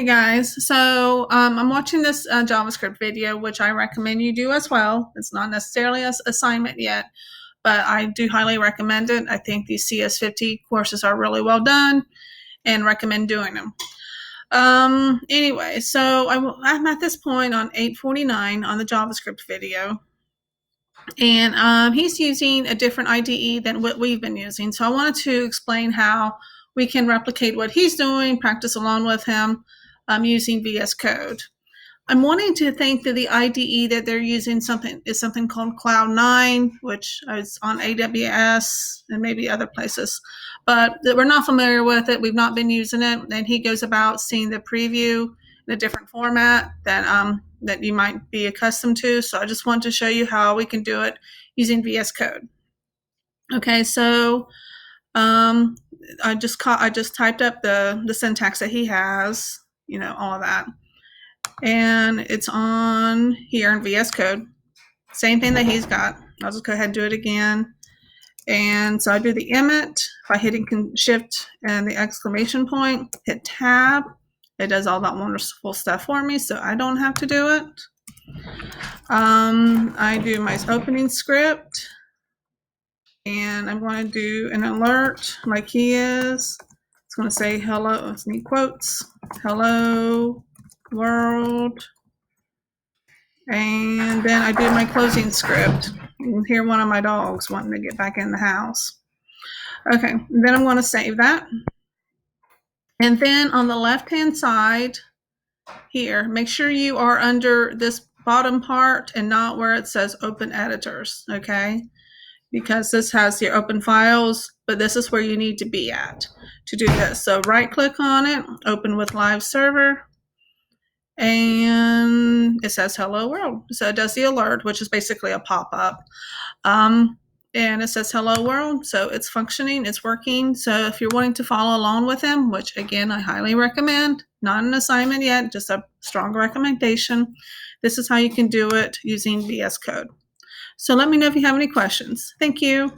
Hey guys, so I'm watching this JavaScript video, which I recommend you do as well. It's not necessarily an assignment yet, but I do highly recommend it. I think these CS50 courses are really well done and recommend doing them. Anyway, so I'm at this point on 8:49 on the JavaScript video, and he's using a different IDE than what we've been using. So I wanted to explain how we can replicate what he's doing, practice along with him using VS Code. I'm wanting to think that the IDE that they're using is something called Cloud9, which is on AWS and maybe other places, but we're not familiar with it. We've not been using it, and he goes about seeing the preview in a different format that you might be accustomed to. So I just want to show you how we can do it using VS Code. Okay, so I just typed up the syntax that he has, all of that. And it's on here in VS Code. Same thing that he's got. I'll just go ahead and do it again. And so I do the emit by hitting Shift and the exclamation point, hit Tab. It does all that wonderful stuff for me, so I don't have to do it. I do my opening script, and I'm going to do an alert like he is. It's going to say hello, let's need quotes, hello world. And then I do my closing script. You can hear one of my dogs wanting to get back in the house. Okay, then I'm going to save that. And then on the left-hand side here, make sure you are under this bottom part and not where it says open editors, okay? Because this has your open files, but this is where you need to be at to do this. So right-click on it, open with live server, and it says hello world. So it does the alert, which is basically a pop-up. And it says hello world, so it's functioning, it's working. So if you're wanting to follow along with him, which again I highly recommend, not an assignment yet, just a strong recommendation, this is how you can do it using VS Code. So let me know if you have any questions. Thank you.